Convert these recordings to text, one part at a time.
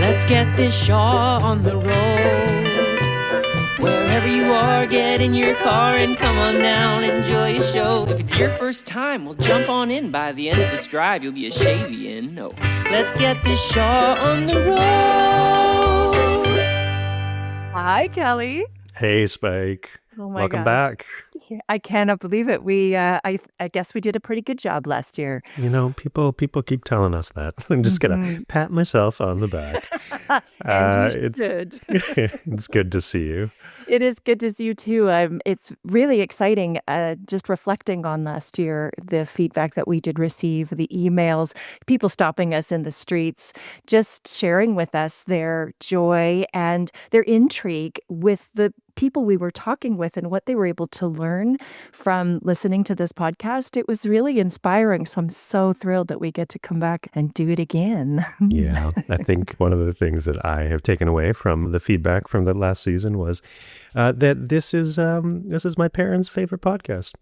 Let's get this show on the road. Wherever you are, get in your car and come on down, enjoy a show. If it's your first time, well, jump on in. By the end of this drive, you'll be a Shavian. No, let's get this show on the road. Hi, Kelly. Hey, Spike. Oh my Welcome gosh. back. I cannot believe it. I guess we did a pretty good job last year. You know, people keep telling us that. I'm just gonna pat myself on the back. And you should. It's good to see you. It is good to see you too. It's really exciting. Just reflecting on last year, the feedback that we did receive, the emails, people stopping us in the streets, just sharing with us their joy and their intrigue with the people we were talking with and what they were able to learn from listening to this podcast. It was really inspiring. So I'm so thrilled that we get to come back and do it again. Yeah, I think one of the things that I have taken away from the feedback from the last season was that this is my parents' favorite podcast.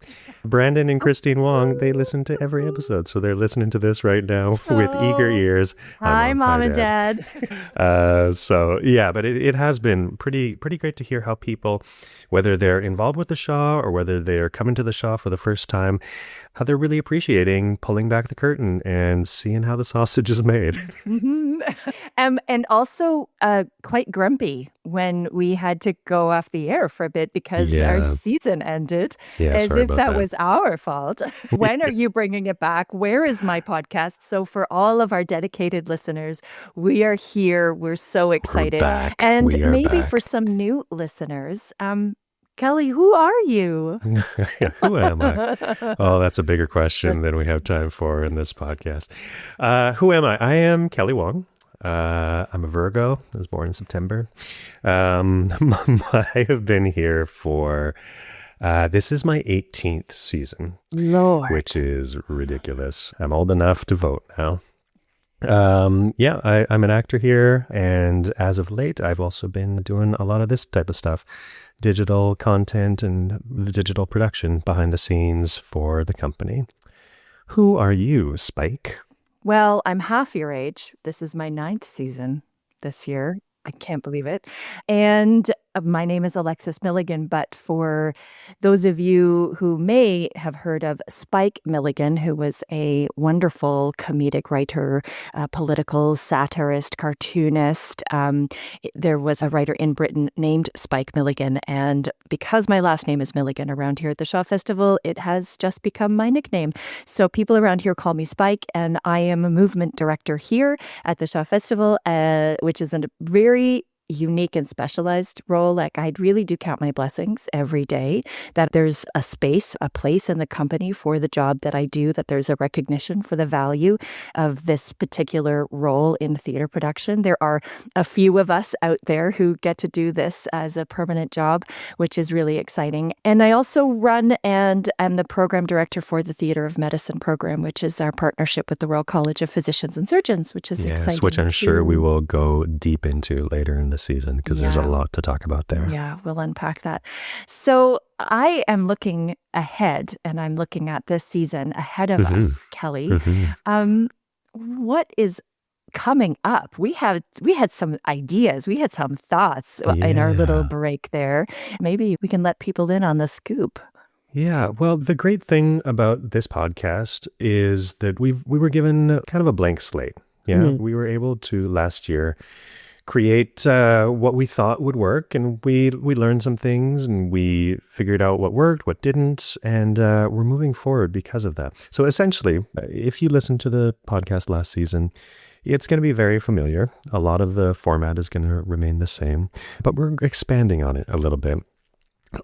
Brandon and Christine Wong, they listen to every episode, so they're listening to this right now with eager ears. Hi, Mom and Dad. So yeah, but it has been pretty great to hear how people, whether they're involved with the show or whether they're coming to the show for the first time, how they're really appreciating pulling back the curtain and seeing how the sausage is made. And also quite grumpy when we had to go off the air for a bit because our season ended, as if that was our fault. When are you bringing it back? Where is my podcast? So for all of our dedicated listeners, we are here. We're so excited. And maybe for some new listeners, Kelly, who are you? Who am I? Oh, that's a bigger question than we have time for in this podcast. Who am I? I am Kelly Wong. I'm a Virgo. I was born in September. I have been here for, this is my 18th season. Lord. Which is ridiculous. I'm old enough to vote now. I'm an actor here. And as of late, I've also been doing a lot of this type of stuff. Digital content and digital production behind the scenes for the company. Who are you, Spike? Well, I'm half your age. This is my 9th season this year. I can't believe it. And my name is Alexis Milligan, but for those of you who may have heard of Spike Milligan, who was a wonderful comedic writer, political satirist, cartoonist, there was a writer in Britain named Spike Milligan. And because my last name is Milligan around here at the Shaw Festival, it has just become my nickname. So people around here call me Spike, and I am a movement director here at the Shaw Festival, which is a very unique and specialized role. Like, I really do count my blessings every day that there's a space, a place in the company for the job that I do, that there's a recognition for the value of this particular role in theater production. There are a few of us out there who get to do this as a permanent job, which is really exciting. And I also run and am the program director for the Theater of Medicine program, which is our partnership with the Royal College of Physicians and Surgeons, which is exciting. Which I'm sure we will go deep into later in the season, because there's a lot to talk about there. Yeah, we'll unpack that. So I am looking ahead, and I'm looking at this season ahead of us, Kelly. What is coming up? We had some ideas. We had some thoughts in our little break there. Maybe we can let people in on the scoop. Yeah, well, the great thing about this podcast is that we were given kind of a blank slate. Yeah, we were able to last year create what we thought would work, and we learned some things, and we figured out what worked, what didn't, and we're moving forward because of that. So essentially, if you listen to the podcast last season, it's going to be very familiar. A lot of the format is going to remain the same, but we're expanding on it a little bit.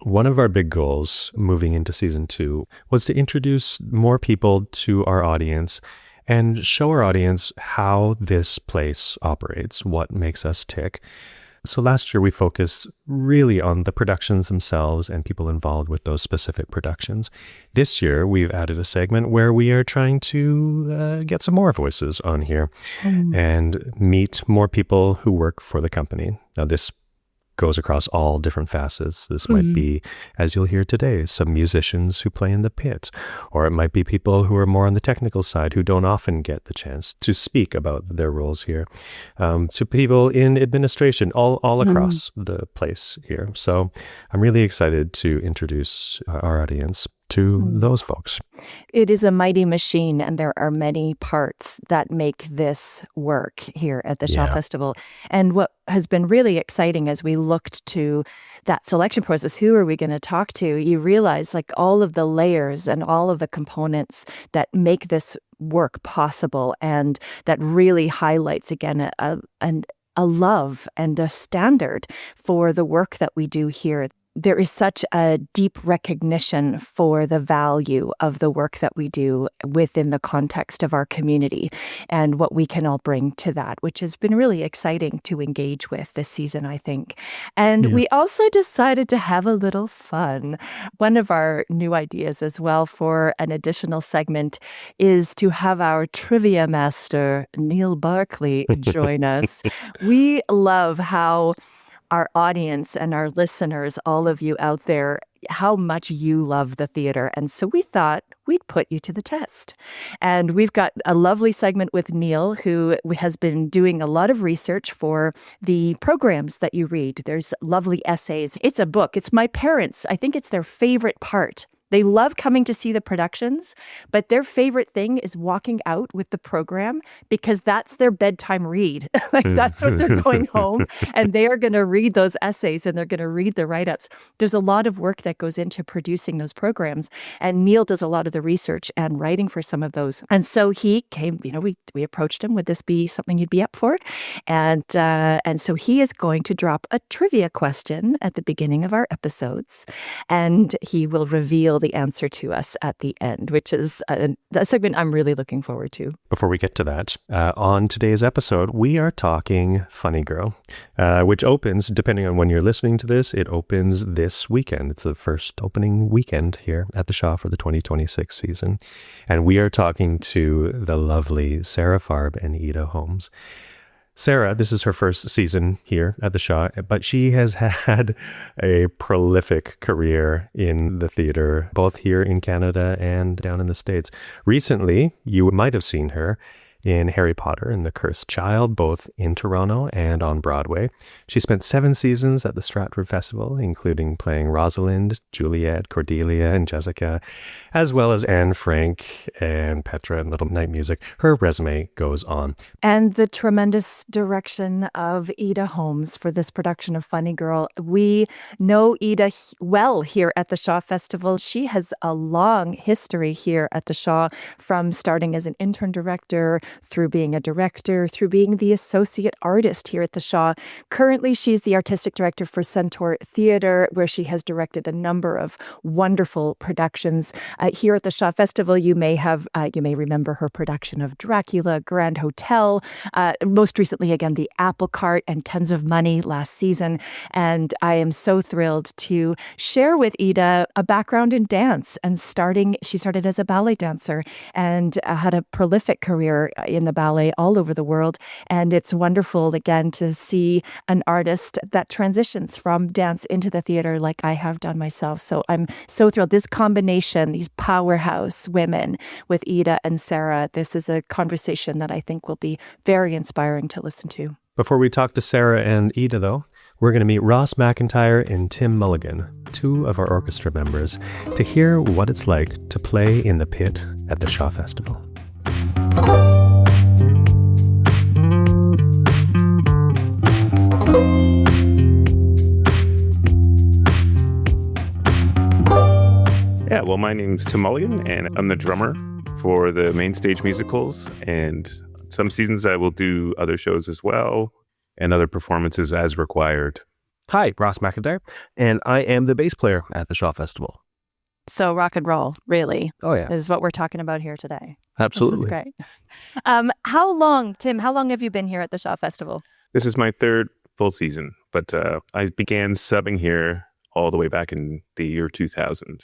One of our big goals moving into season 2 was to introduce more people to our audience and show our audience how this place operates, what makes us tick. So last year we focused really on the productions themselves and people involved with those specific productions. This year we've added a segment where we are trying to get some more voices on here and meet more people who work for the company. Now this goes across all different facets. This might be, as you'll hear today, some musicians who play in the pit, or it might be people who are more on the technical side who don't often get the chance to speak about their roles here, to people in administration, all across the place here. So I'm really excited to introduce our audience to those folks. It is a mighty machine, and there are many parts that make this work here at the Shaw Festival. And what has been really exciting as we looked to that selection process, who are we going to talk to? You realize like all of the layers and all of the components that make this work possible, and that really highlights again a love and a standard for the work that we do here. There is such a deep recognition for the value of the work that we do within the context of our community and what we can all bring to that, which has been really exciting to engage with this season, I think. And we also decided to have a little fun. One of our new ideas as well for an additional segment is to have our trivia master, Neil Barkley, join us. We love how our audience and our listeners, all of you out there, how much you love the theater. And so we thought we'd put you to the test. And we've got a lovely segment with Neil, who has been doing a lot of research for the programs that you read. There's lovely essays. It's a book. It's my parents. I think it's their favorite part. They love coming to see the productions, but their favorite thing is walking out with the program because that's their bedtime read. Like that's what they're going home, and they are going to read those essays and they're going to read the write-ups. There's a lot of work that goes into producing those programs, and Neil does a lot of the research and writing for some of those. And so he came, we approached him, would this be something you'd be up for? And so he is going to drop a trivia question at the beginning of our episodes, and he will reveal the answer to us at the end, which is a segment I'm really looking forward to. Before we get to that, on today's episode, we are talking Funny Girl, which opens, depending on when you're listening to this, it opens this weekend. It's the first opening weekend here at the Shaw for the 2026 season. And we are talking to the lovely Sara Farb and Eda Holmes. Sara, this is her first season here at the Shaw, but she has had a prolific career in the theater, both here in Canada and down in the States. Recently, you might have seen her in Harry Potter and the Cursed Child, both in Toronto and on Broadway. She spent 7 seasons at the Stratford Festival, including playing Rosalind, Juliet, Cordelia, and Jessica, as well as Anne Frank and Petra in Little Night Music. Her resume goes on. And the tremendous direction of Eda Holmes for this production of Funny Girl. We know Eda well here at the Shaw Festival. She has a long history here at the Shaw, from starting as an intern director, through being a director, through being the associate artist here at the Shaw. Currently, she's the artistic director for Centaur Theatre, where she has directed a number of wonderful productions. Here at the Shaw Festival, you may remember her production of Dracula, Grand Hotel, most recently, again, The Apple Cart and Tons of Money last season. And I am so thrilled to share with Eda a background in dance. And she started as a ballet dancer and had a prolific career in the ballet all over the world. And it's wonderful, again, to see an artist that transitions from dance into the theater like I have done myself. So I'm so thrilled. This combination, these powerhouse women with Eda and Sara, this is a conversation that I think will be very inspiring to listen to. Before we talk to Sara and Eda, though, we're going to meet Ross McIntyre and Tim Mulligan, 2 of our orchestra members, to hear what it's like to play in the pit at the Shaw Festival. Yeah, well, my name's Tim Mulligan, and I'm the drummer for the main stage musicals. And some seasons I will do other shows as well, and other performances as required. Hi, Ross McIntyre, and I am the bass player at the Shaw Festival. So rock and roll, really. Oh, yeah. Is what we're talking about here today. Absolutely. This is great. How long have you been here at the Shaw Festival? This is my 3rd full season, but I began subbing here all the way back in the year 2000.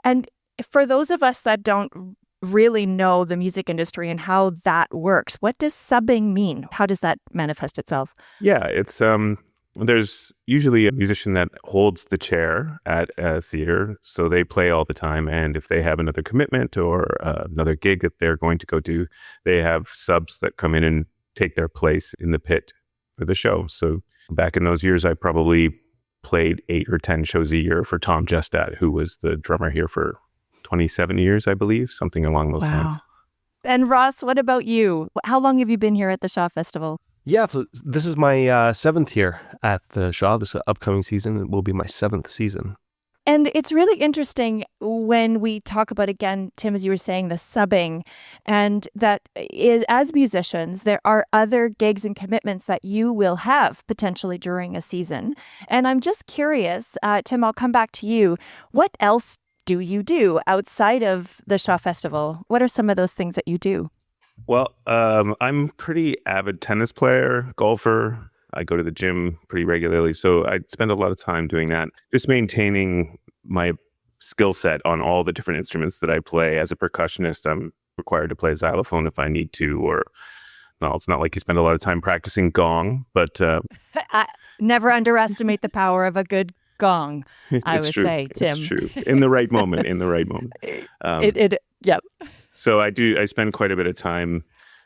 And for those of us that don't really know the music industry and how that works, what does subbing mean? How does that manifest itself? Yeah, it's There's usually a musician that holds the chair at a theater, so they play all the time. And if they have another commitment or another gig that they're going to go do, they have subs that come in and take their place in the pit for the show. So back in those years, I probably played 8 or 10 shows a year for Tom Jestat, who was the drummer here for 27 years, I believe, something along those lines. And Ross, what about you? How long have you been here at the Shaw Festival? Yeah, so this is my 7th year at the Shaw. This upcoming season will be my 7th season. And it's really interesting when we talk about, again, Tim, as you were saying, the subbing, and that is, as musicians, there are other gigs and commitments that you will have potentially during a season. And I'm just curious, Tim, I'll come back to you. What else do you do outside of the Shaw Festival? What are some of those things that you do? Well, I'm a pretty avid tennis player, golfer. I go to the gym pretty regularly, so I spend a lot of time doing that. Just maintaining my skill set on all the different instruments that I play. As a percussionist, I'm required to play xylophone if I need to, or well, it's not like you spend a lot of time practicing gong, but I never underestimate the power of a good gong, I would say, Tim. It's true. In the right moment, Yep. So I spend quite a bit of time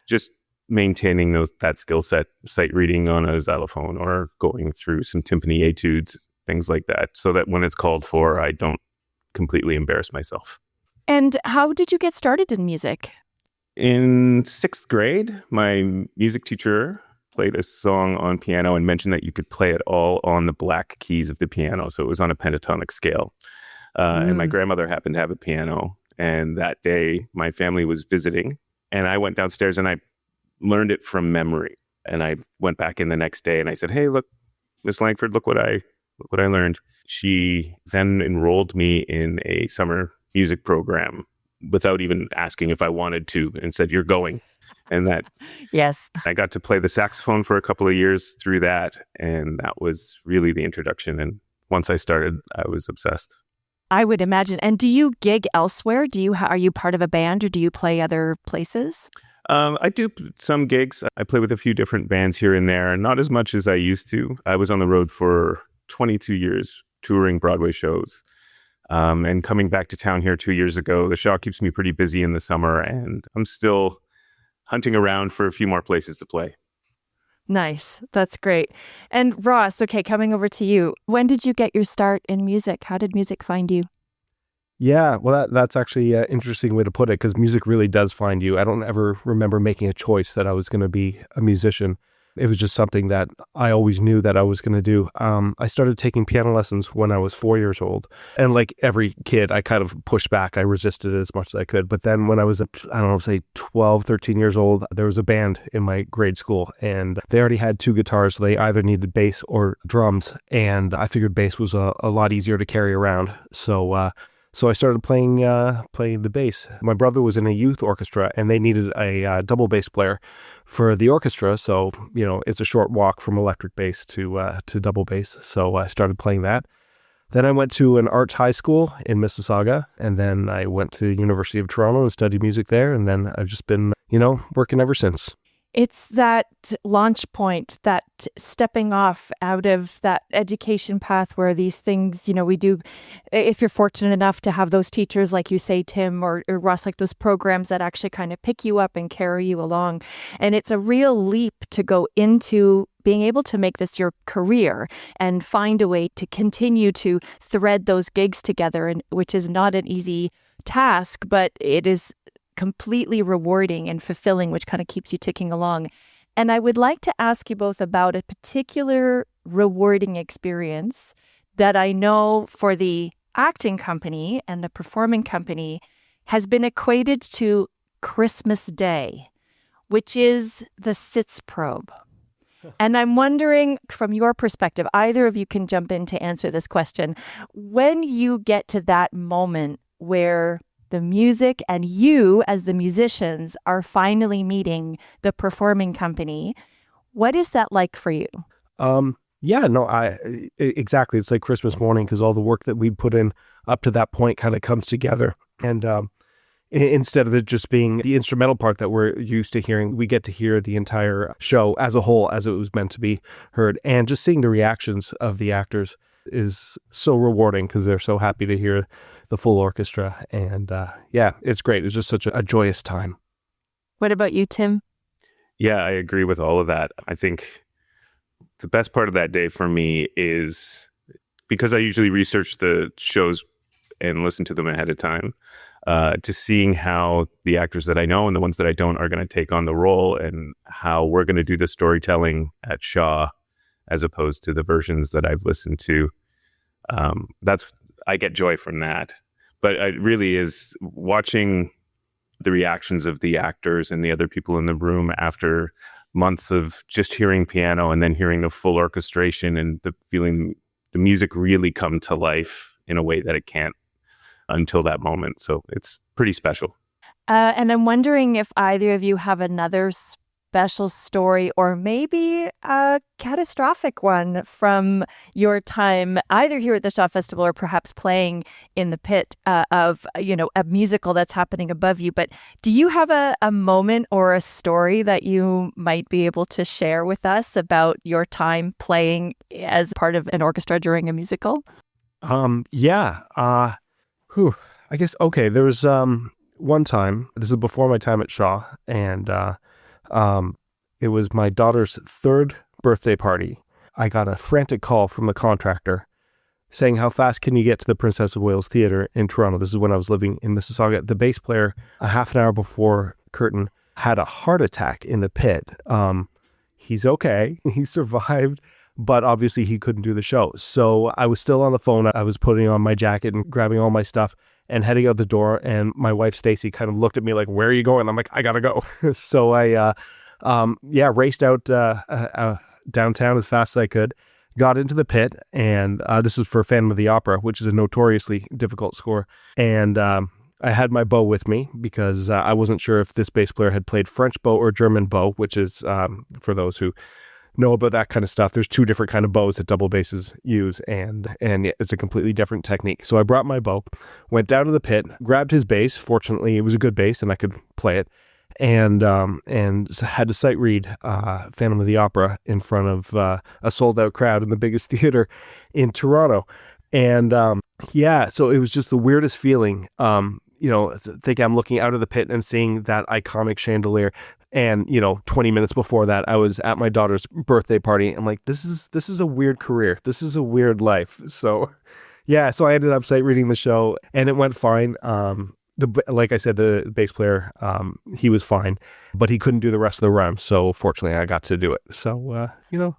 just maintaining that skill set, sight reading on a xylophone or going through some timpani etudes, things like that, so that when it's called for, I don't completely embarrass myself. And how did you get started in music? In 6th grade, my music teacher played a song on piano and mentioned that you could play it all on the black keys of the piano. So it was on a pentatonic scale. And my grandmother happened to have a piano. And that day, my family was visiting, and I went downstairs and I learned it from memory. And I went back in the next day and I said, "Hey, look, Miss Langford, look what I learned." She then enrolled me in a summer music program without even asking if I wanted to, and said, "You're going." And that, yes, I got to play the saxophone for a couple of years through that, and that was really the introduction. And once I started, I was obsessed. I would imagine. And do you gig elsewhere? Are you part of a band, or do you play other places? I do some gigs. I play with a few different bands here and there, not as much as I used to. I was on the road for 22 years touring Broadway shows. And coming back to town here 2 years ago, the Shaw keeps me pretty busy in the summer, and I'm still hunting around for a few more places to play. Nice. That's great. And Ross, okay, coming over to you. When did you get your start in music? How did music find you? Yeah, well, that's actually an interesting way to put it, because music really does find you. I don't ever remember making a choice that I was going to be a musician. It was just something that I always knew that I was going to do. I started taking piano lessons when I was 4 years old. And like every kid, I kind of pushed back. I resisted it as much as I could. But then when I was, say 12, 13 years old, there was a band in my grade school. And they already had 2 guitars. So they either needed bass or drums. And I figured bass was a lot easier to carry around. So I started playing the bass. My brother was in a youth orchestra, and they needed a double bass player for the orchestra. So, it's a short walk from electric bass to double bass. So I started playing that. Then I went to an arts high school in Mississauga, and then I went to the University of Toronto and studied music there. And then I've just been, working ever since. It's that launch point, that stepping off out of that education path where these things, we do, if you're fortunate enough to have those teachers, like you say, Tim, or Ross, like those programs that actually kind of pick you up and carry you along. And it's a real leap to go into being able to make this your career and find a way to continue to thread those gigs together, and which is not an easy task, but it is completely rewarding and fulfilling, which kind of keeps you ticking along. And I would like to ask you both about a particular rewarding experience that I know for the acting company and the performing company has been equated to Christmas Day, which is the SITS probe. And I'm wondering, from your perspective, either of you can jump in to answer this question. When you get to that moment where the music and you as the musicians are finally meeting the performing company, what is that like for you? Exactly. It's like Christmas morning, because all the work that we put in up to that point kind of comes together. And instead of it just being the instrumental part that we're used to hearing, we get to hear the entire show as a whole, as it was meant to be heard. And just seeing the reactions of the actors is so rewarding because they're so happy to hear the full orchestra. And yeah, it's great. It's just such a joyous time. What about you, Tim? Yeah, I agree with all of that. I think the best part of that day for me is because I usually research the shows and listen to them ahead of time, just seeing how the actors that I know and the ones that I don't are going to take on the role and how we're going to do the storytelling at Shaw as opposed to the versions that I've listened to. I get joy from that. But it really is watching the reactions of the actors and the other people in the room after months of just hearing piano and then hearing the full orchestration and the feeling the music really come to life in a way that it can't until that moment. So it's pretty special. And I'm wondering if either of you have another special story or maybe a catastrophic one from your time either here at the Shaw Festival or perhaps playing in the pit of, a musical that's happening above you. But do you have a moment or a story that you might be able to share with us about your time playing as part of an orchestra during a musical? Yeah. I guess, okay, there was one time, this is before my time at Shaw, and it was my daughter's 3rd birthday party. I got a frantic call from the contractor saying, how fast can you get to the Princess of Wales Theatre in Toronto? This is when I was living in Mississauga. The bass player, a half an hour before curtain, had a heart attack in the pit. He's okay. He survived, but obviously he couldn't do the show. So I was still on the phone. I was putting on my jacket and grabbing all my stuff and heading out the door. And my wife, Stacy, kind of looked at me like, where are you going? I'm like, I gotta go. So I, raced out downtown as fast as I could, got into the pit. And this is for Phantom of the Opera, which is a notoriously difficult score. And I had my bow with me because I wasn't sure if this bass player had played French bow or German bow, which is, for those who know about that kind of stuff, there's 2 different kind of bows that double basses use, and it's a completely different technique. So I brought my bow, went down to the pit, grabbed his bass. Fortunately, it was a good bass and I could play it, and had to sight read Phantom of the Opera in front of a sold out crowd in the biggest theater in Toronto. And so it was just the weirdest feeling. I think I'm looking out of the pit and seeing that iconic chandelier. And, 20 minutes before that, I was at my daughter's birthday party. I'm like, this is a weird career. This is a weird life. So, yeah, so I ended up sight reading the show and it went fine. Like I said, the bass player, he was fine, but he couldn't do the rest of the run. So fortunately, I got to do it. So,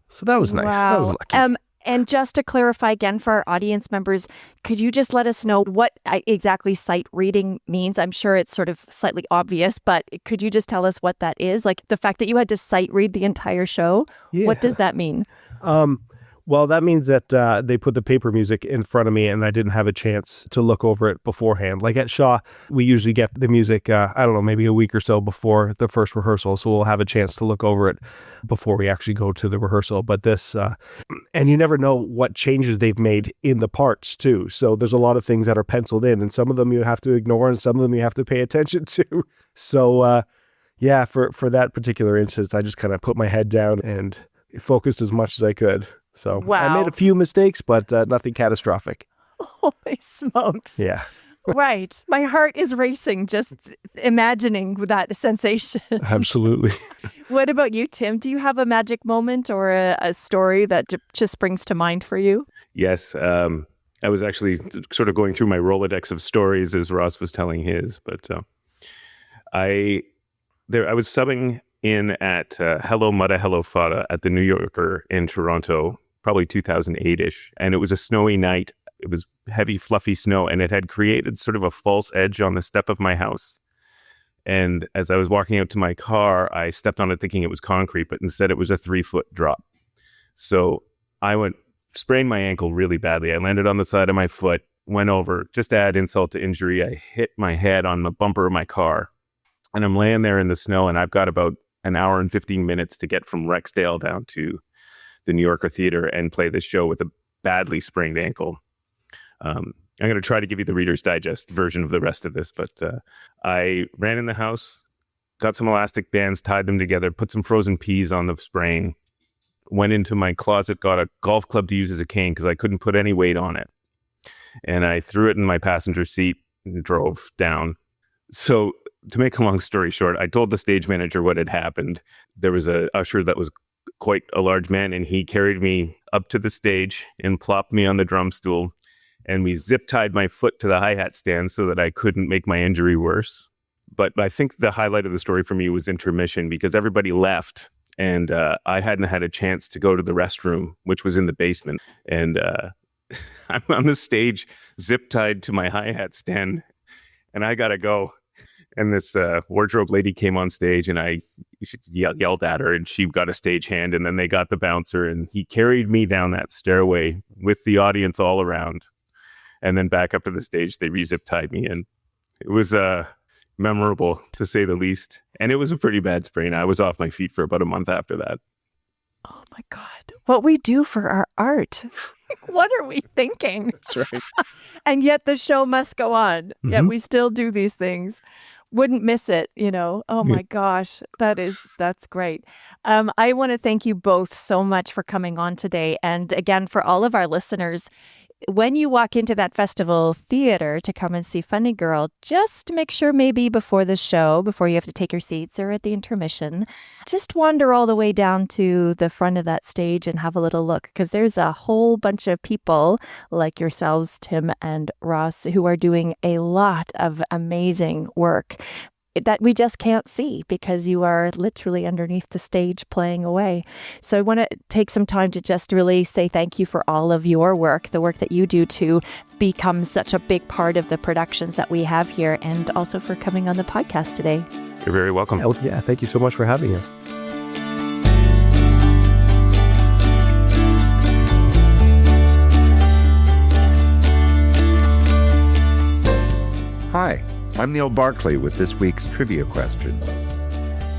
so that was nice. Wow. That was lucky. And just to clarify again for our audience members, could you just let us know what exactly sight reading means? I'm sure it's sort of slightly obvious, but could you just tell us what that is? Like the fact that you had to sight read the entire show, What does that mean? Well, that means that they put the paper music in front of me and I didn't have a chance to look over it beforehand. Like at Shaw, we usually get the music, maybe a week or so before the first rehearsal. So we'll have a chance to look over it before we actually go to the rehearsal. But this, and you never know what changes they've made in the parts too. So there's a lot of things that are penciled in and some of them you have to ignore and some of them you have to pay attention to. So, for that particular instance, I just kind of put my head down and focused as much as I could. So wow. I made a few mistakes, but nothing catastrophic. Holy smokes. Yeah. Right. My heart is racing just imagining that sensation. Absolutely. What about you, Tim? Do you have a magic moment or a story that just springs to mind for you? Yes. I was actually sort of going through my Rolodex of stories as Ross was telling his, but I was subbing in at Hello Mudda Hello Fada at the New Yorker in Toronto, probably 2008-ish. And it was a snowy night. It was heavy, fluffy snow, and it had created sort of a false edge on the step of my house. And as I was walking out to my car, I stepped on it thinking it was concrete, but instead it was a 3-foot drop. So I sprained my ankle really badly. I landed on the side of my foot, went over, just to add insult to injury. I hit my head on the bumper of my car. And I'm laying there in the snow, and I've got about an hour and 15 minutes to get from Rexdale down to the New Yorker Theatre and play this show with a badly sprained ankle. I'm going to try to give you the Reader's Digest version of the rest of this, but I ran in the house, got some elastic bands, tied them together, put some frozen peas on the spraying, went into my closet, got a golf club to use as a cane because I couldn't put any weight on it. And I threw it in my passenger seat and drove down. So to make a long story short, I told the stage manager what had happened. There was a usher that was quite a large man, and he carried me up to the stage and plopped me on the drum stool. And we zip tied my foot to the hi-hat stand so that I couldn't make my injury worse. But I think the highlight of the story for me was intermission, because everybody left and I hadn't had a chance to go to the restroom, which was in the basement. And I'm on the stage zip tied to my hi-hat stand, and I got to go. And this wardrobe lady came on stage, and I yelled at her, and she got a stagehand, and then they got the bouncer, and he carried me down that stairway with the audience all around. And then back up to the stage, they re-zip tied me in. It was memorable, to say the least. And it was a pretty bad sprain. I was off my feet for about a month after that. Oh my God. What we do for our art. What are we thinking? That's right. And yet the show must go on. Yet we still do these things. Wouldn't miss it, you know. Oh my gosh, that's great. I want to thank you both so much for coming on today. And again, for all of our listeners, when you walk into that festival theater to come and see Funny Girl, just make sure maybe before the show, before you have to take your seats or at the intermission, just wander all the way down to the front of that stage and have a little look, because there's a whole bunch of people like yourselves, Tim and Ross, who are doing a lot of amazing work that we just can't see because you are literally underneath the stage playing away. So I want to take some time to just really say thank you for all of your work, the work that you do to become such a big part of the productions that we have here, and also for coming on the podcast today. You're very welcome. Yeah, thank you so much for having us. Hi, I'm Neil Barclay with this week's trivia question.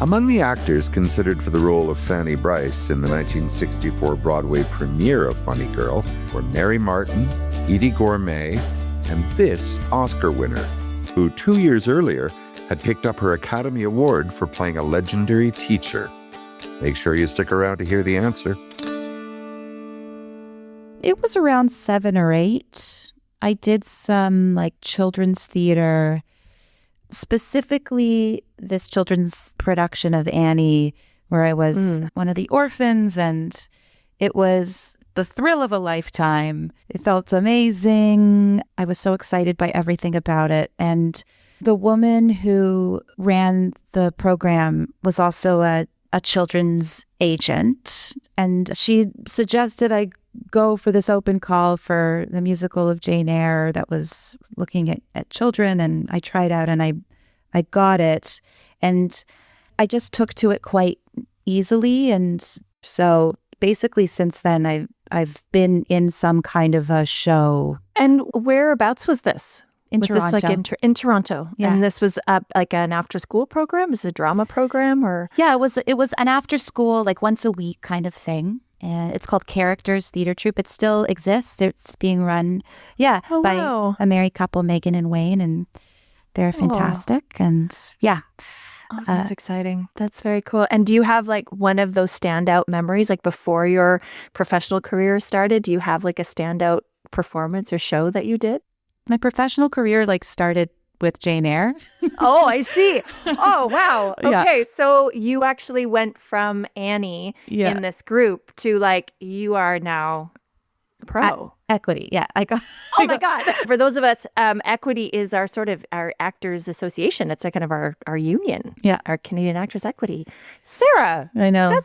Among the actors considered for the role of Fanny Brice in the 1964 Broadway premiere of Funny Girl were Mary Martin, Edie Gourmet, and this Oscar winner, who 2 years earlier had picked up her Academy Award for playing a legendary teacher. Make sure you stick around to hear the answer. It was around 7 or 8. I did some children's theater, specifically this children's production of Annie, where I was one of the orphans, and it was the thrill of a lifetime. It felt amazing. I was so excited by everything about it. And the woman who ran the program was also a children's agent, and she suggested I go for this open call for the musical of Jane Eyre that was looking at children, and I tried out and I got it, and I just took to it quite easily. And so basically since then I've been in some kind of a show. And whereabouts was this? In Toronto. This in Toronto? Yeah. And this was like an after school program? Is it a drama program or? Yeah, it was an after school, once a week kind of thing. And it's called Characters Theater Troupe. It still exists. It's being run, by a married couple, Megan and Wayne, and they're fantastic. And yeah. Oh, that's exciting. That's very cool. And do you have one of those standout memories, before your professional career started? Do you have a standout performance or show that you did? My professional career started with Jane Eyre. Oh, I see. Oh, wow. Yeah. Okay, so you actually went from Annie in this group to you are now pro. Equity. Yeah. Oh my God. For those of us, Equity is our our Actors Association. It's kind of our union. Yeah. Our Canadian Actors Equity. Sarah. I know.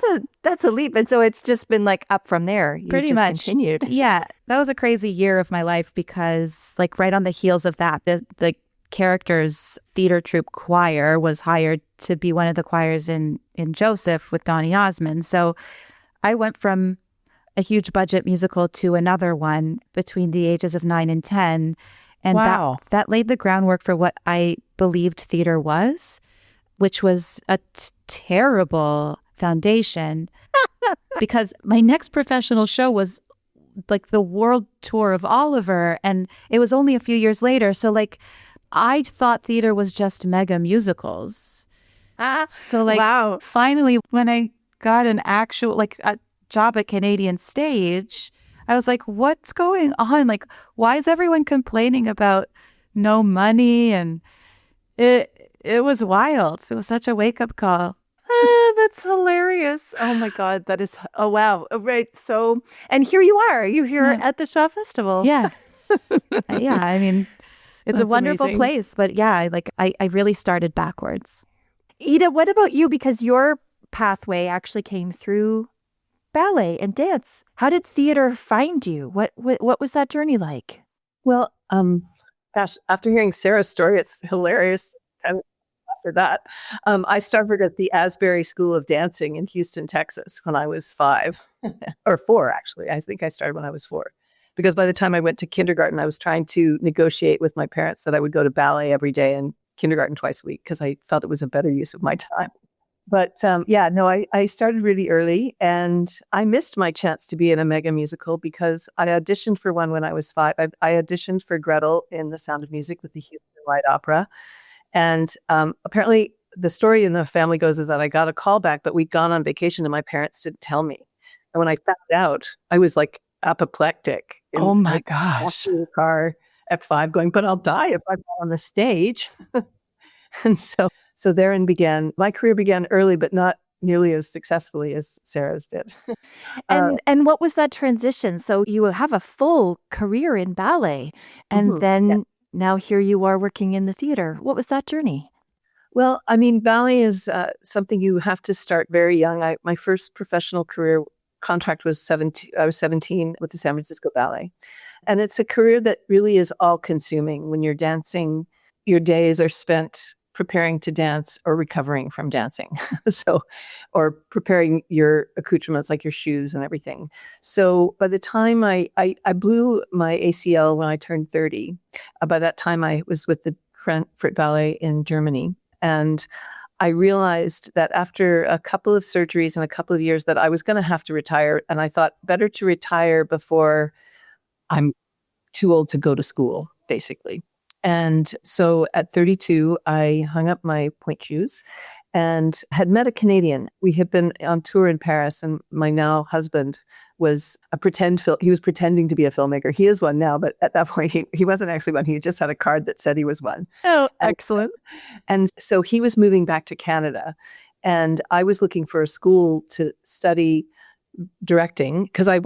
That's a leap. And so it's just been up from there. You Pretty just much. Continued. Yeah. That was a crazy year of my life because right on the heels of that, the Characters Theater Troupe choir was hired to be one of the choirs in Joseph with Donny Osmond. So I went from a huge budget musical to another one between the ages of 9 and 10. And wow. that laid the groundwork for what I believed theater was, which was a terrible foundation because my next professional show was like the world tour of Oliver, and it was only a few years later. So like, I thought theater was just mega musicals. So like, wow. finally, when I got an actual like a job at Canadian Stage, I was like, what's going on? Like, why is everyone complaining about no money? And it was wild. It was such a wake up call. That's hilarious. Oh my God. That is, oh wow. Right. So, and here you are. You're here at the Shaw Festival. Yeah. Yeah. I mean, it's a That's wonderful amazing. place, but yeah, I really started backwards. Eda, what about you? Because your pathway actually came through ballet and dance. How did theater find you? What was that journey like? Well, gosh, after hearing Sarah's story, it's hilarious. And after that, I started at the Asbury School of Dancing in Houston, Texas, when I was 5 or 4, actually. I think I started when I was 4. Because by the time I went to kindergarten, I was trying to negotiate with my parents that I would go to ballet every day and kindergarten twice a week because I felt it was a better use of my time. But I started really early, and I missed my chance to be in a mega musical because I auditioned for one when I was 5. I auditioned for Gretel in The Sound of Music with the Houston Light Opera. And apparently the story in the family goes is that I got a call back, but we'd gone on vacation and my parents didn't tell me. And when I found out, I was like apoplectic. Oh my I was gosh. walking in the car at 5 going, but I'll die if I'm not on the stage. And so therein began, my career began early, but not nearly as successfully as Sarah's did. And what was that transition? So you have a full career in ballet, and then now here you are working in the theater. What was that journey? Well, I mean, ballet is something you have to start very young. My first professional career contract was 17. I was 17 with the San Francisco Ballet. And it's a career that really is all-consuming. When you're dancing, your days are spent preparing to dance or recovering from dancing. Or preparing your accoutrements like your shoes and everything. So by the time I blew my ACL when I turned 30, by that time I was with the Frankfurt Ballet in Germany. And I realized that after a couple of surgeries and a couple of years that I was going to have to retire. And I thought better to retire before I'm too old to go to school, basically. And so at 32, I hung up my pointe shoes and had met a Canadian. We had been on tour in Paris, and my now husband was he was pretending to be a filmmaker. He is one now, but at that point, he wasn't actually one. He just had a card that said he was one. Oh, excellent. And so he was moving back to Canada, and I was looking for a school to study directing because I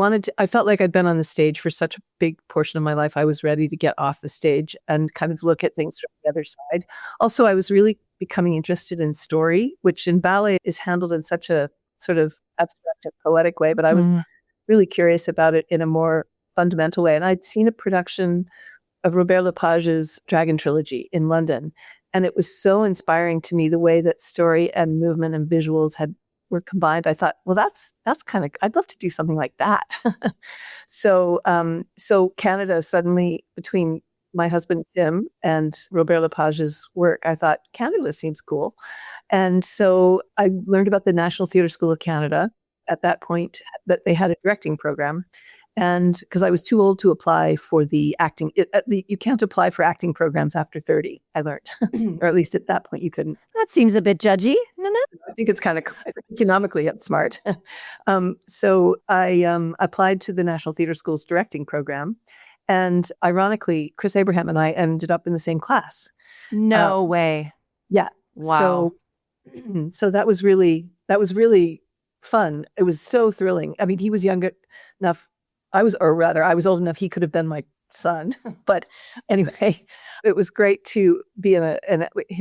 felt like I'd been on the stage for such a big portion of my life. I was ready to get off the stage and kind of look at things from the other side. Also, I was really becoming interested in story, which in ballet is handled in such a sort of abstract and poetic way, but I was really curious about it in a more fundamental way. And I'd seen a production of Robert Lepage's Dragon Trilogy in London, and it was so inspiring to me the way that story and movement and visuals were combined. I thought, well, that's kind of, I'd love to do something like that. So Canada suddenly, between my husband, Tim, and Robert Lepage's work, I thought, Canada seems cool. And so I learned about the National Theatre School of Canada at that point, that they had a directing program. And because I was too old to apply for the acting, you can't apply for acting programs after 30, I learned. Or at least at that point you couldn't. That seems a bit judgy, isn't it? I think it's kind of economically smart. So I applied to the National Theatre School's directing program. And ironically, Chris Abraham and I ended up in the same class. No way. Yeah. Wow. So that was really fun. It was so thrilling. I mean, he was younger enough. I was old enough he could have been my son. But anyway, it was great to be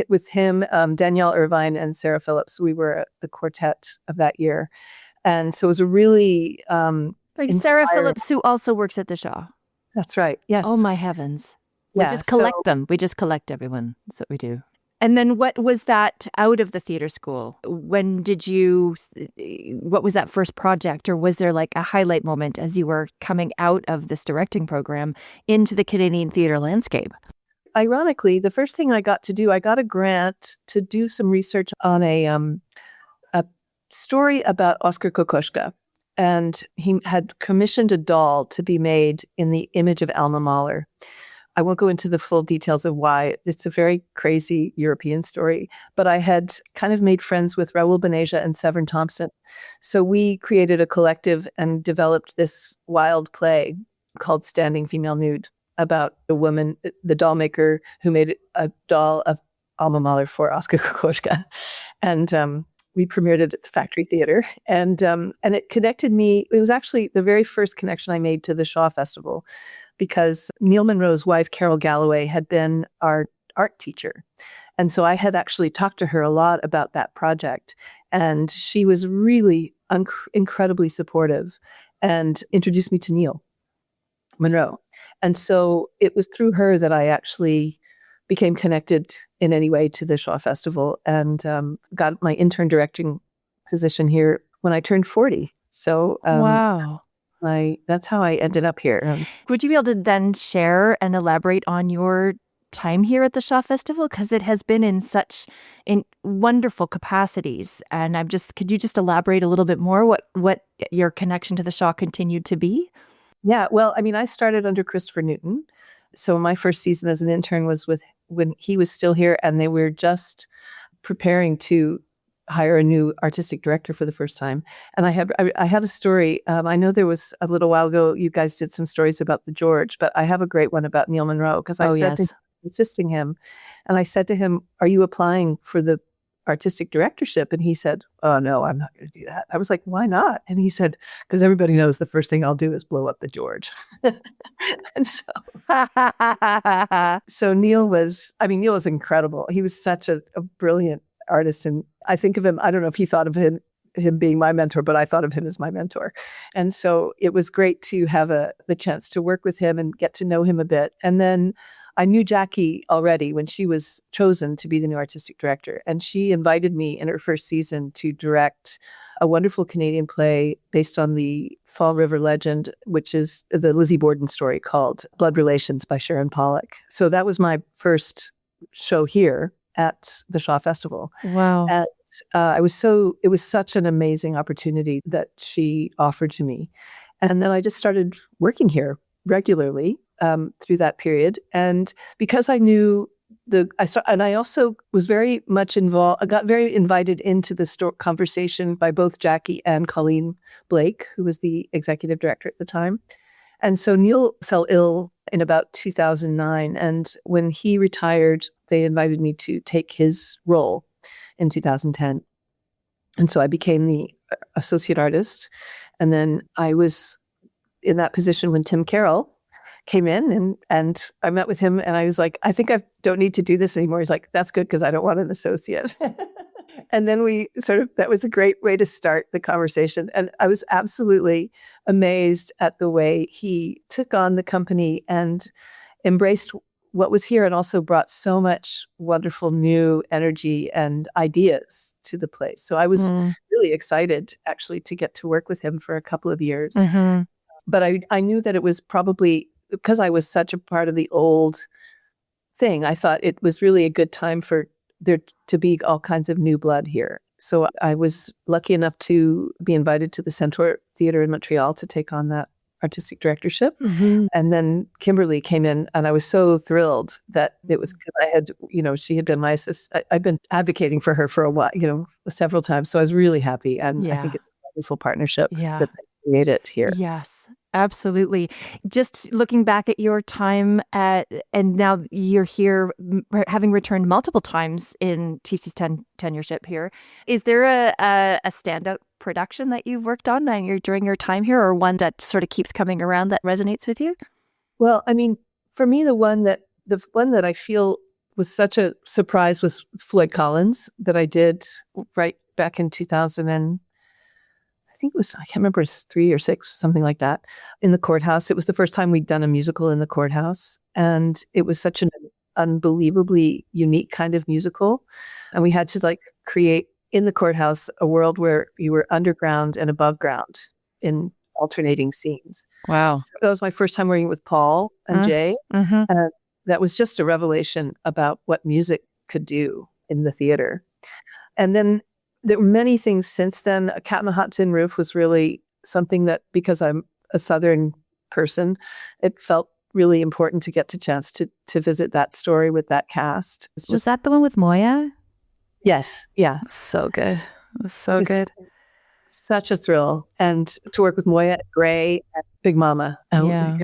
with him, Danielle Irvine and Sarah Phillips. We were the quartet of that year. And so it was a really Sarah Phillips, who also works at the Shaw. That's right. Yes. Oh, my heavens. We just collect them. We just collect everyone. That's what we do. And then what was that out of the theater school? What was that first project? Or was there like a highlight moment as you were coming out of this directing program into the Canadian theater landscape? Ironically, the first thing I got to do, I got a grant to do some research on a story about Oskar Kokoschka. and he had commissioned a doll to be made in the image of Alma Mahler. I won't go into the full details of why. It's a very crazy European story, but I had kind of made friends with Raoul Beneja and Severn Thompson. So we created a collective and developed this wild play called Standing Female Nude about a woman, the doll maker, who made a doll of Alma Mahler for Oskar Kokoschka. And we premiered it at the Factory Theater. And it connected me. It was actually the very first connection I made to the Shaw Festival, because Neil Monroe's wife, Carol Galloway, had been our art teacher. And so I had actually talked to her a lot about that project. And she was really incredibly supportive and introduced me to Neil Monroe. And so it was through her that I actually became connected in any way to the Shaw Festival, and got my intern directing position here when I turned 40. So wow. That's how I ended up here. Would you be able to then share and elaborate on your time here at the Shaw Festival? Because it has been in wonderful capacities. And could you just elaborate a little bit more what your connection to the Shaw continued to be? Yeah, well, I mean, I started under Christopher Newton. So my first season as an intern was when he was still here, and they were just preparing to hire a new artistic director for the first time. And I had a story. I know there was a little while ago, you guys did some stories about the George, but I have a great one about Neil Monroe, because I said to him, assisting him, and I said to him, "Are you applying for the artistic directorship?" And he said, "Oh no, I'm not going to do that." I was like, "Why not?" And he said, "Because everybody knows the first thing I'll do is blow up the George." And so Neil was incredible. He was such a brilliant artist. And I think of him, I don't know if he thought of him being my mentor, but I thought of him as my mentor. And so it was great to have the chance to work with him and get to know him a bit. And then I knew Jackie already when she was chosen to be the new artistic director. And she invited me in her first season to direct a wonderful Canadian play based on the Fall River legend, which is the Lizzie Borden story called Blood Relations by Sharon Pollock. So that was my first show here at the Shaw Festival. Wow. And it was such an amazing opportunity that she offered to me. And then I just started working here regularly through that period. And because I knew I also was very much involved, I got very invited into the conversation by both Jackie and Colleen Blake, who was the executive director at the time. And so Neil fell ill in about 2009. And when he retired, they invited me to take his role in 2010. And so I became the associate artist. And then I was in that position when Tim Carroll came in, and I met with him, and I was like, "I think I don't need to do this anymore." He's like, "That's good, because I don't want an associate." And then that was a great way to start the conversation. And I was absolutely amazed at the way he took on the company and embraced what was here, and also brought so much wonderful new energy and ideas to the place. So I was really excited actually to get to work with him for a couple of years. Mm-hmm. But I knew that it was probably because I was such a part of the old thing. I thought it was really a good time for there to be all kinds of new blood here. So I was lucky enough to be invited to the Centaur Theatre in Montreal to take on that artistic directorship. Mm-hmm. And then Kimberly came in, and I was so thrilled that it was, because I had, she had been my assistant. I've been advocating for her for a while, several times. So I was really happy. And I think it's a wonderful partnership that they created here. Yes, absolutely. Just looking back at your time and now you're here, having returned multiple times in TC's tenureship here. Is there a standout production that you've worked on during your time here, or one that sort of keeps coming around that resonates with you? Well, I mean, for me, the one that I feel was such a surprise was Floyd Collins, that I did right back in 2000 and I think it was, I can't remember, 3 or 6, something like that, in the courthouse. It was the first time we'd done a musical in the courthouse, and it was such an unbelievably unique kind of musical. And we had to create in the courthouse a world where you were underground and above ground in alternating scenes. Wow. So that was my first time working with Paul and Jay. Mm-hmm. And that was just a revelation about what music could do in the theater. And then there were many things since then. Cat on a Hot Tin Roof was really something that, because I'm a Southern person, it felt really important to get the chance to visit that story with that cast. Was that the one with Moya? Yes. Yeah. So good. It was so It's good. such a thrill. And to work with Moya, Gray, and Big Mama, Yeah.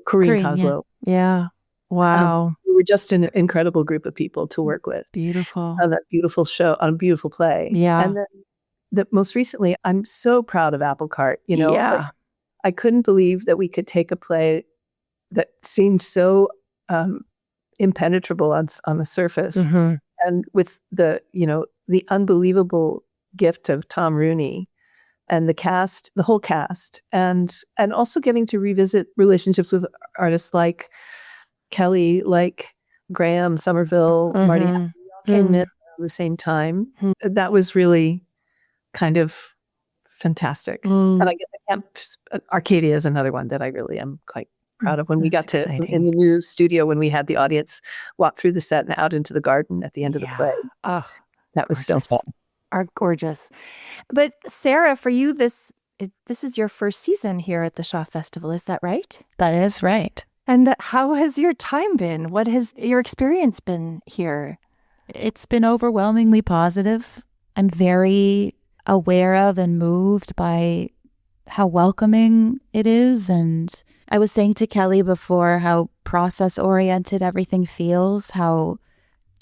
Corinne Corinne, yeah. Coslow. Yeah. Wow. We were just an incredible group of people to work with Beautiful. on that beautiful show, on a beautiful play. Yeah. And then most recently, I'm so proud of Apple Cart. Yeah. I couldn't believe that we could take a play that seemed so impenetrable on the surface, Mhm. and with the unbelievable gift of Tom Rooney and the whole cast, and also getting to revisit relationships with artists like Kelly, like Graham Somerville, Marty, Mhm. all came in at the same time. That was really kind of fantastic. And I guess Arcadia is another one that I really am quite proud of. When we got That's to, exciting. in the new studio, when we had the audience walk through the set and out into the garden at the end of the play, Oh, that was so gorgeous. fun. Are gorgeous. But Sarah, for you, this is your first season here at the Shaw Festival. Is that right? That is right. And how has your time been? What has your experience been here? It's been overwhelmingly positive. I'm very aware of and moved by how welcoming it is. And I was saying to Kelly before how process-oriented everything feels, how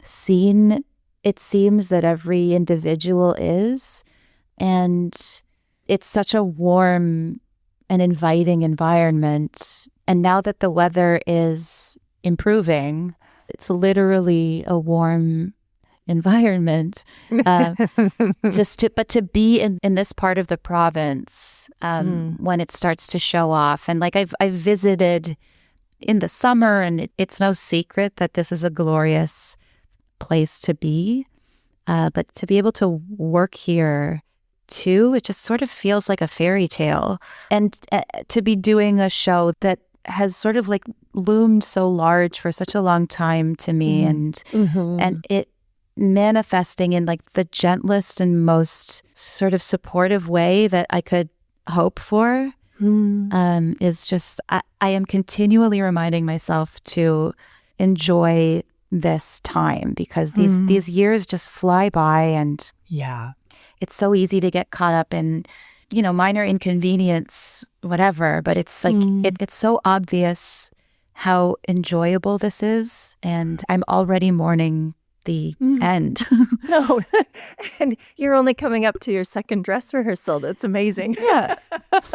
seen it seems that every individual is. And it's such a warm and inviting environment. And now that the weather is improving, it's literally a warm environment. But to be in this part of the province when it starts to show off, and like I've visited in the summer, and it's no secret that this is a glorious place to be. But to be able to work here too, it just sort of feels like a fairy tale. And to be doing a show that has sort of like loomed so large for such a long time to me, and it manifesting in like the gentlest and most sort of supportive way that I could hope for is just, I am continually reminding myself to enjoy this time, because these years just fly by, and it's so easy to get caught up in minor inconvenience, whatever, but it's like it's so obvious how enjoyable this is, and I'm already mourning the end. No, and you're only coming up to your second dress rehearsal. That's amazing. Yeah.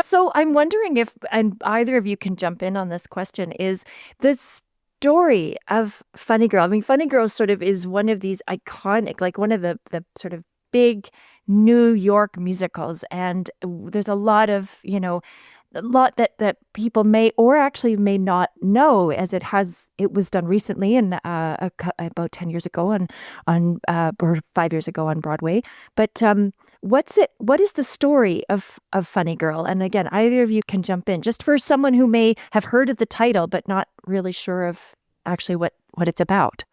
So I'm wondering if, and either of you can jump in on this question, is the story of Funny Girl. I mean, Funny Girl sort of is one of these iconic, like one of the sort of big New York musicals, and there's a lot of that people may or actually may not know, as it was done recently and about 10 years ago or 5 years ago on Broadway. But what is the story of Funny Girl? And again, either of you can jump in, just for someone who may have heard of the title but not really sure of actually what it's about.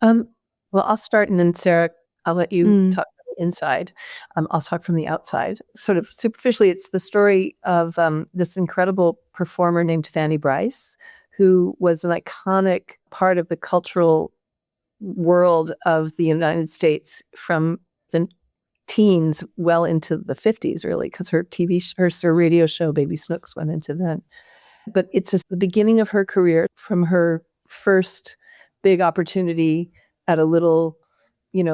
Well, I'll start, and then Sarah, I'll let you talk from the inside. I'll talk from the outside. Sort of superficially, it's the story of this incredible performer named Fanny Brice, who was an iconic part of the cultural world of the United States from the teens well into the 50s, really, because her radio show, Baby Snooks, went into then. But it's just the beginning of her career, from her first big opportunity at a little,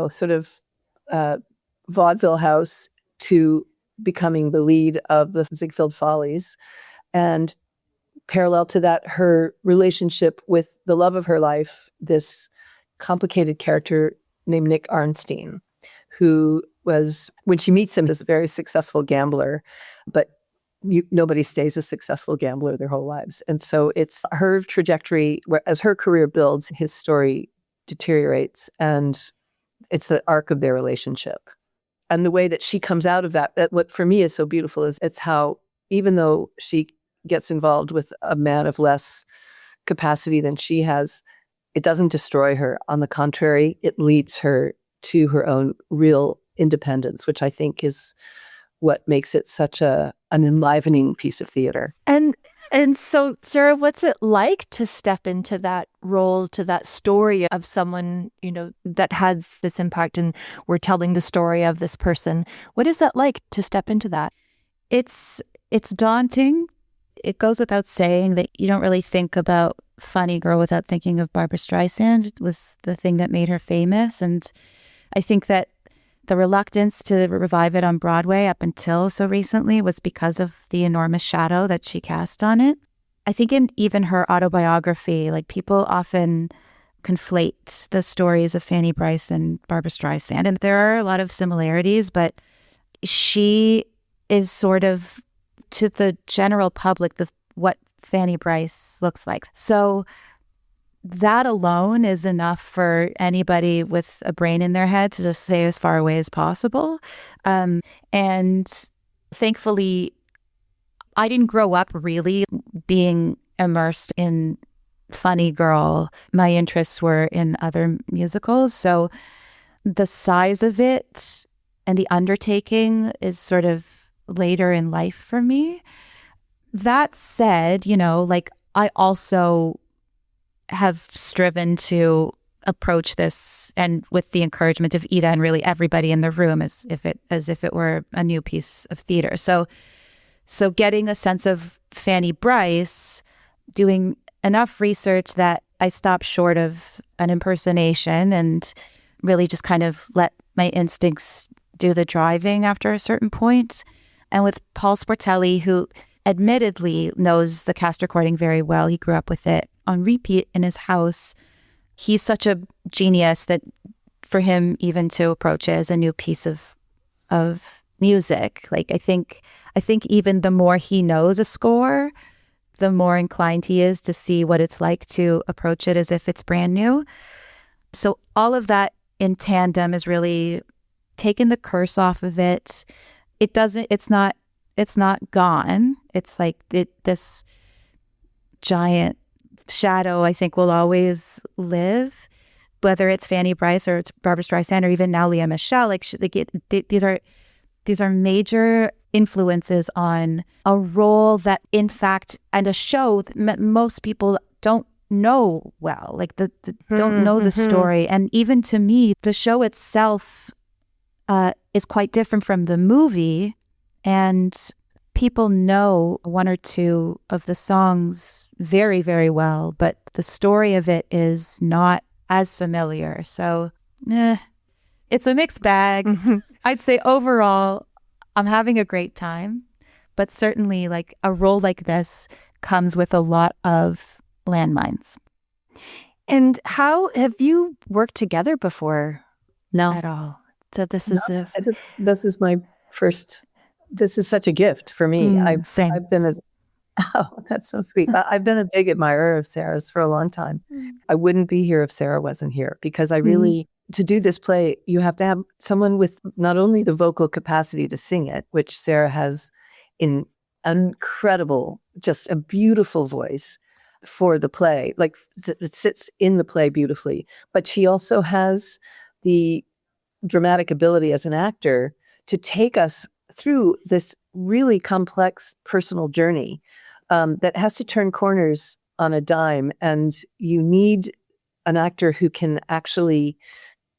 sort of vaudeville house, to becoming the lead of the Ziegfeld Follies. And parallel to that, her relationship with the love of her life, this complicated character named Nick Arnstein, who was, when she meets him, is a very successful gambler, but nobody stays a successful gambler their whole lives. And so it's her trajectory, where as her career builds, his story deteriorates, and it's the arc of their relationship. And the way that she comes out of that, what for me is so beautiful, is it's how, even though she gets involved with a man of less capacity than she has, it doesn't destroy her. On the contrary, it leads her to her own real independence, which I think is what makes it such an enlivening piece of theater. And so, Sarah, what's it like to step into that role, to that story of someone, that has this impact, and we're telling the story of this person? What is that like to step into that? It's daunting. It goes without saying that you don't really think about Funny Girl without thinking of Barbra Streisand. It was the thing that made her famous. And I think that the reluctance to revive it on Broadway up until so recently was because of the enormous shadow that she cast on it. I think in even her autobiography, like, people often conflate the stories of Fanny Brice and Barbra Streisand, and there are a lot of similarities, but she is sort of, to the general public, what Fanny Brice looks like. So that alone is enough for anybody with a brain in their head to just stay as far away as possible. And thankfully, I didn't grow up really being immersed in Funny Girl. My interests were in other musicals. So the size of it and the undertaking is sort of later in life for me. That said, I also have striven to approach this, and with the encouragement of Eda and really everybody in the room, as if it were a new piece of theater. So getting a sense of Fanny Brice, doing enough research that I stopped short of an impersonation and really just kind of let my instincts do the driving after a certain point. And with Paul Sportelli, who admittedly knows the cast recording very well, he grew up with it on repeat in his house. He's such a genius that for him even to approach it as a new piece of music, like, I think even the more he knows a score, the more inclined he is to see what it's like to approach it as if it's brand new. So all of that in tandem has really taken the curse off of it. It's not gone. It's like this giant shadow, I think, will always live, whether it's Fanny Brice or it's Barbra Streisand or even now Leah Michele. These are major influences on a role that, in fact, and a show that most people don't know well, don't know the story. And even to me, the show itself is quite different from the movie, and people know one or two of the songs very, very well, but the story of it is not as familiar. So it's a mixed bag. I'd say overall, I'm having a great time, but certainly like a role like this comes with a lot of landmines. And how have you worked together before? No. At all. So this is my first. This is such a gift for me. Same. I've been that's so sweet. I've been a big admirer of Sarah's for a long time. I wouldn't be here if Sarah wasn't here, because I really, to do this play, you have to have someone with not only the vocal capacity to sing it, which Sarah has in incredible, just a beautiful voice for the play, like it sits in the play beautifully, but she also has the dramatic ability as an actor to take us through this really complex personal journey that has to turn corners on a dime. And you need an actor who can actually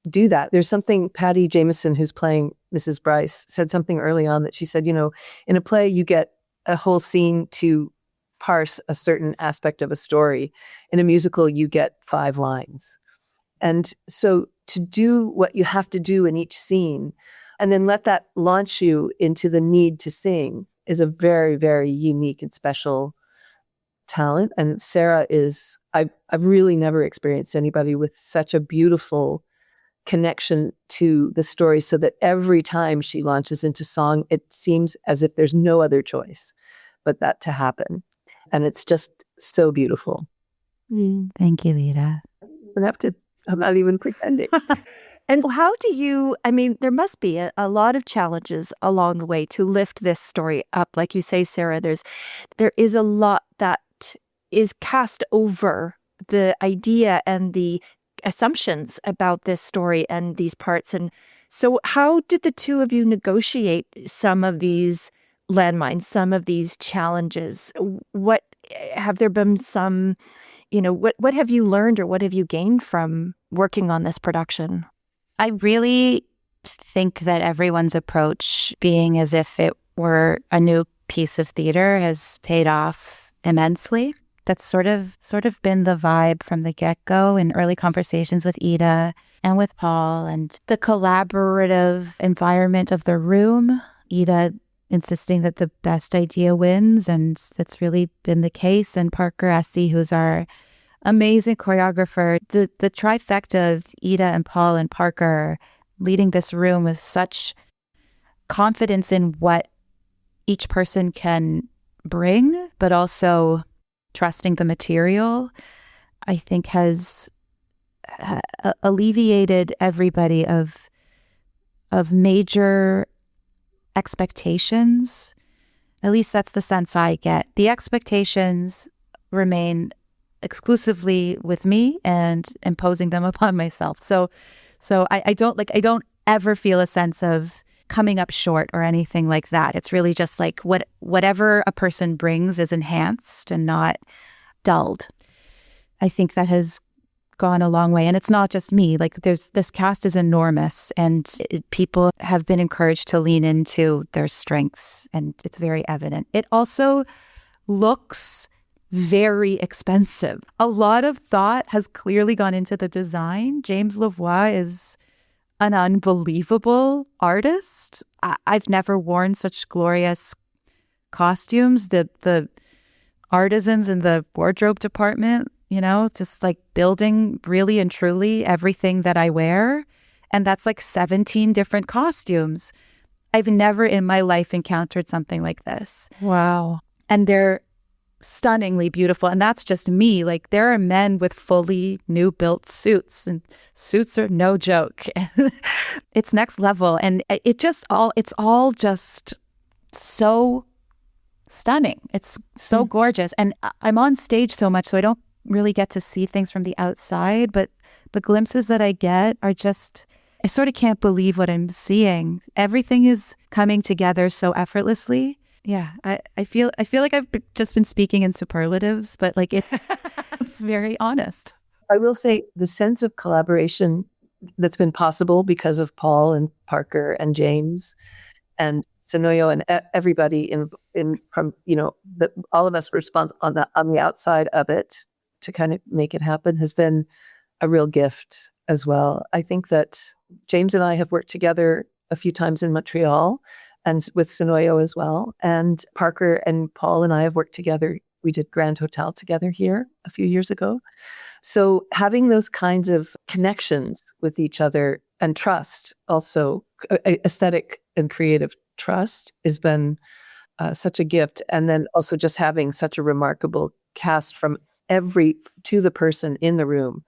do that. There's something, Patty Jameson, who's playing Mrs. Brice, said something early on that she said, in a play, you get a whole scene to parse a certain aspect of a story. In a musical, you get 5 lines. And so to do what you have to do in each scene, and then let that launch you into the need to sing, is a very, very unique and special talent. And Sarah is, I've really never experienced anybody with such a beautiful connection to the story, so that every time she launches into song, it seems as if there's no other choice but that to happen. And it's just so beautiful. Thank you, Eda. I'm not even pretending. And how do you, there must be a lot of challenges along the way to lift this story up. Like you say, Sarah, there is a lot that is cast over the idea and the assumptions about this story and these parts. And So how did the two of you negotiate some of these landmines, some of these challenges? What have there been some, what have you learned or what have you gained from working on this production? I really think that everyone's approach, being as if it were a new piece of theater, has paid off immensely. That's sort of been the vibe from the get-go in early conversations with Eda and with Paul, and the collaborative environment of the room. Eda insisting that the best idea wins, and that's really been the case. And Parker Essie, who's our amazing choreographer, the trifecta of Eda and Paul and Parker leading this room with such confidence in what each person can bring, but also trusting the material, I think has alleviated everybody of major expectations. At least that's the sense I get. The expectations remain exclusively with me and imposing them upon myself. So I don't ever feel a sense of coming up short or anything like that. It's really just like whatever a person brings is enhanced and not dulled. I think that has gone a long way. And it's not just me. Like this cast is enormous, and people have been encouraged to lean into their strengths, and it's very evident. It also looks very expensive. A lot of thought has clearly gone into the design. James Lavoie is an unbelievable artist. I've never worn such glorious costumes. The artisans in the wardrobe department, just like building really and truly everything that I wear. And that's like 17 different costumes. I've never in my life encountered something like this. Wow. And they're stunningly beautiful. And that's just me. Like, there are men with fully new built suits, and suits are no joke. It's next level. And it's all just so stunning. It's so gorgeous. And I'm on stage so much, so I don't really get to see things from the outside, but the glimpses that I get are just, I sort of can't believe what I'm seeing. Everything is coming together so effortlessly. Yeah, I feel like I've just been speaking in superlatives, but like it's very honest. I will say the sense of collaboration that's been possible because of Paul and Parker and James and Sonoyo and everybody in from all of us responsible on the outside of it to kind of make it happen has been a real gift as well. I think that James and I have worked together a few times in Montreal, and with Sonoyo as well. And Parker and Paul and I have worked together. We did Grand Hotel together here a few years ago. So having those kinds of connections with each other and trust, also aesthetic and creative trust, has been such a gift. And then also just having such a remarkable cast from to the person in the room.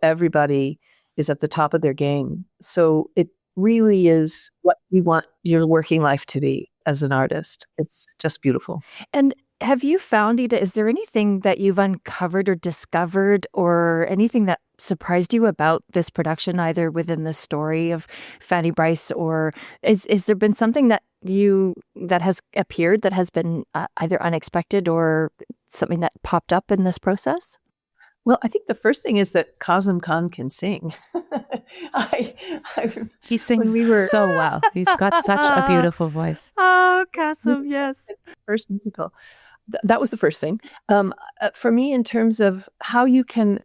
Everybody is at the top of their game. So it really is what we want your working life to be as an artist. It's just beautiful. And have you found, Eda, is there anything that you've uncovered or discovered or anything that surprised you about this production, either within the story of Fanny Brice, or is there been something that has appeared that has been either unexpected or something that popped up in this process? Well, I think the first thing is that Kazim Khan can sing. He sings so well. He's got such a beautiful voice. Oh, Kazim, yes. First musical. That was the first thing. For me, in terms of how you can,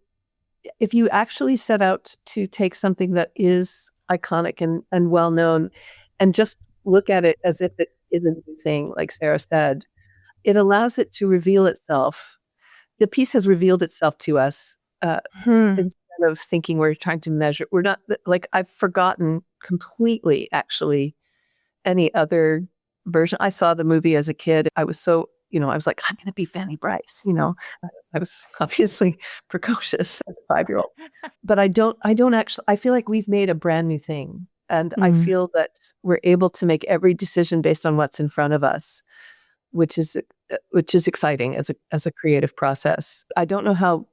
if you actually set out to take something that is iconic and well-known and just look at it as if it is a new thing, like Sarah said, it allows it to reveal itself. The piece has revealed itself to us instead of thinking we're trying to measure. We're not, like, I've forgotten completely, actually, any other version. I saw the movie as a kid. I was so, I was like, I'm going to be Fanny Brice. I was obviously precocious as a 5-year-old. But I don't actually, I feel like we've made a brand new thing. And I feel that we're able to make every decision based on what's in front of us, which is exciting as a creative process. I don't know how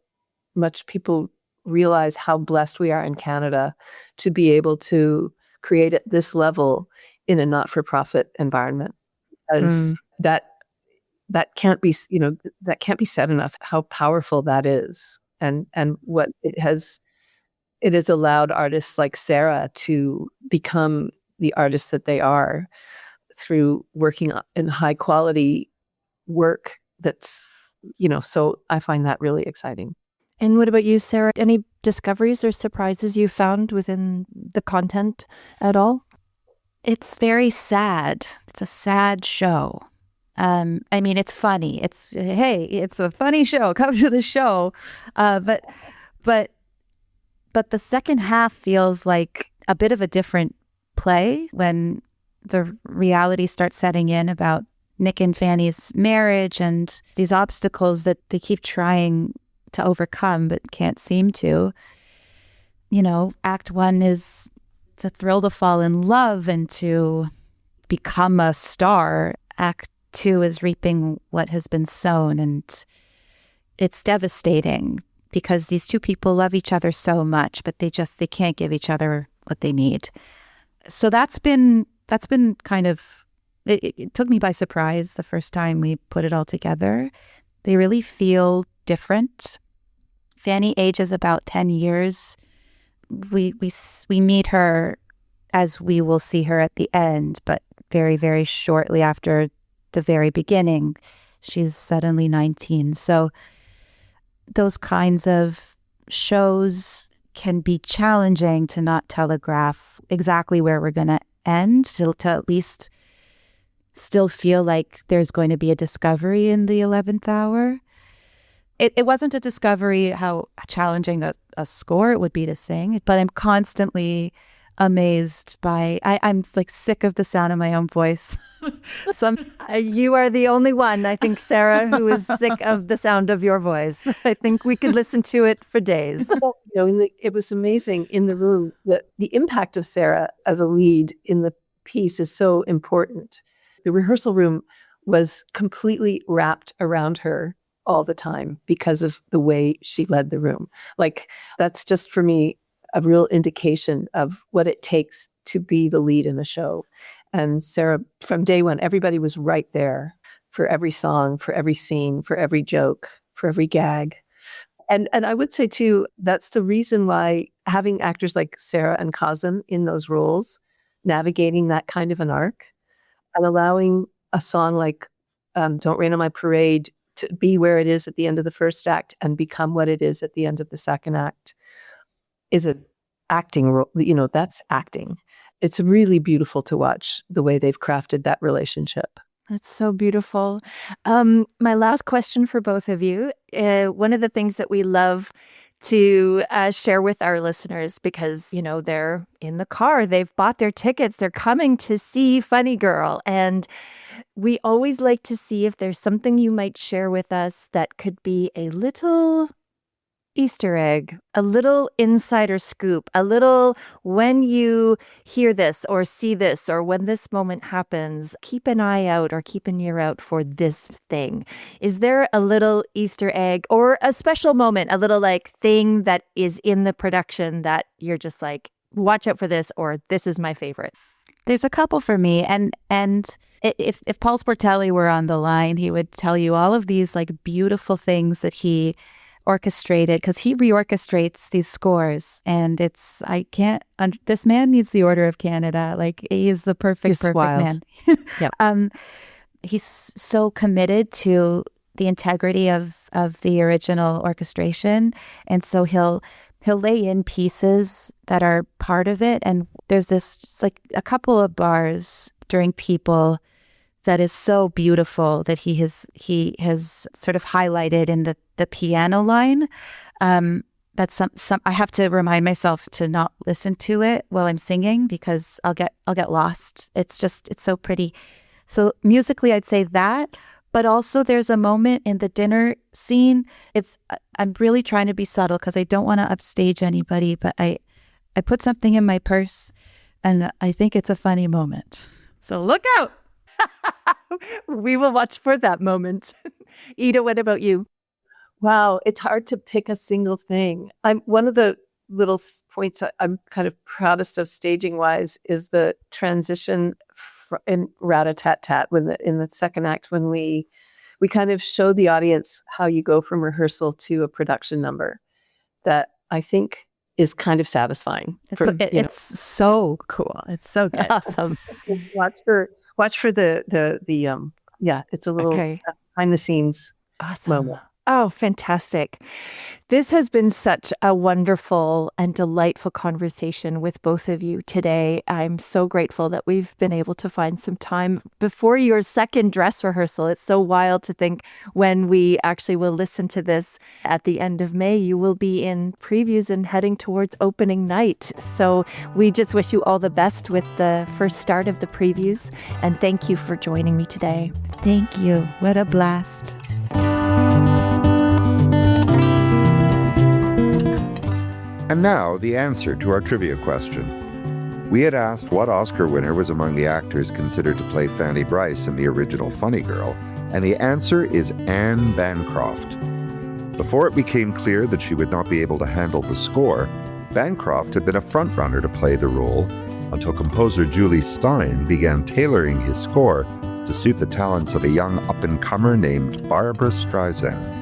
much people realize how blessed we are in Canada to be able to create at this level in a not-for-profit environment. As that can't be, that can't be said enough, how powerful that is, and what it has allowed artists like Sara to become the artists that they are through working in high quality work. That's, so I find that really exciting. And what about you, Sara? Any discoveries or surprises you found within the content at all? It's very sad. It's a sad show. I mean, it's funny. It's a funny show. Come to the show. But the second half feels like a bit of a different play when the reality starts setting in about Nick and Fanny's marriage and these obstacles that they keep trying to overcome but can't seem to. Act 1 is it's a thrill to fall in love and to become a star. Act 2 is reaping what has been sown, and it's devastating because these two people love each other so much, but they can't give each other what they need. So that's been kind of, it took me by surprise the first time we put it all together. They really feel different. Fanny ages about 10 years. We meet her as we will see her at the end, but very, very shortly after the very beginning, she's suddenly 19. So those kinds of shows can be challenging to not telegraph exactly where we're going to end, to at least still feel like there's going to be a discovery in the 11th hour. It wasn't a discovery how challenging a score it would be to sing, but I'm constantly amazed by, I'm like sick of the sound of my own voice. You are the only one, I think, Sara, who is sick of the sound of your voice. I think we could listen to it for days. It was amazing in the room that the impact of Sara as a lead in the piece is so important. The rehearsal room was completely wrapped around her all the time because of the way she led the room. Like, that's just for me a real indication of what it takes to be the lead in a show. And Sara, from day one, everybody was right there for every song, for every scene, for every joke, for every gag. And I would say too, that's the reason why having actors like Sara and Kazem in those roles, navigating that kind of an arc, and allowing a song like Don't Rain on My Parade to be where it is at the end of the first act and become what it is at the end of the second act is an acting role. That's acting. It's really beautiful to watch the way they've crafted that relationship. That's so beautiful. My last question for both of you. One of the things that we love to share with our listeners, because, they're in the car, they've bought their tickets, they're coming to see Funny Girl. And we always like to see if there's something you might share with us that could be a little Easter egg, a little insider scoop, a little when you hear this or see this or when this moment happens, keep an eye out or keep an ear out for this thing. Is there a little Easter egg or a special moment, a little thing that is in the production that you're just like, watch out for this, or this is my favorite? There's a couple for me, and if Paul Sportelli were on the line, he would tell you all of these beautiful things that he orchestrated, because he reorchestrates these scores, and this man needs the Order of Canada. He is the perfect man. Yep. He's so committed to the integrity of the original orchestration, and so he'll lay in pieces that are part of it. And there's this a couple of bars during People that is so beautiful that he has sort of highlighted in the piano line. That's some I have to remind myself to not listen to it while I'm singing because I'll get lost. It's so pretty. So musically, I'd say that. But also there's a moment in the dinner scene. I'm really trying to be subtle because I don't want to upstage anybody, but I put something in my purse and I think it's a funny moment. So look out. We will watch for that moment. Eda, what about you? Wow, it's hard to pick a single thing. One of the little points I'm kind of proudest of staging wise is the transition in Rat-a-tat-tat in the second act when we kind of show the audience how you go from rehearsal to a production number that I think is kind of satisfying. It's so cool. It's so good. Awesome. Watch for the it's a little behind the scenes moment. Oh, fantastic. This has been such a wonderful and delightful conversation with both of you today. I'm so grateful that we've been able to find some time before your second dress rehearsal. It's so wild to think when we actually will listen to this at the end of May, you will be in previews and heading towards opening night. So we just wish you all the best with the first start of the previews. And thank you for joining me today. Thank you. What a blast. And now, the answer to our trivia question. We had asked what Oscar winner was among the actors considered to play Fanny Brice in the original Funny Girl, and the answer is Anne Bancroft. Before it became clear that she would not be able to handle the score, Bancroft had been a frontrunner to play the role until composer Julie Stein began tailoring his score to suit the talents of a young up-and-comer named Barbra Streisand.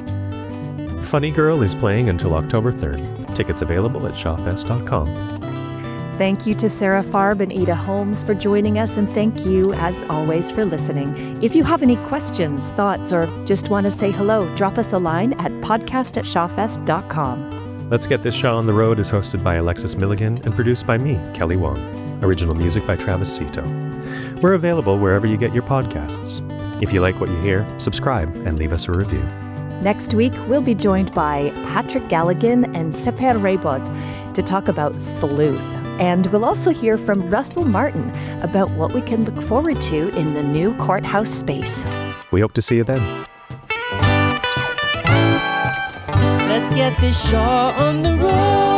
Funny Girl is playing until October 3rd. Tickets available at shawfest.com. Thank you to Sara Farb and Eda Holmes for joining us, and thank you, as always, for listening. If you have any questions, thoughts, or just want to say hello, drop us a line at podcast@shawfest.com. Let's Get This Shaw on the Road is hosted by Alexis Milligan and produced by me, Kelly Wong. Original music by Travis Cito. We're available wherever you get your podcasts. If you like what you hear, subscribe and leave us a review. Next week, we'll be joined by Patrick Galligan and Seper Raybod to talk about sleuth. And we'll also hear from Russell Martin about what we can look forward to in the new courthouse space. We hope to see you then. Let's get this Shaw on the road.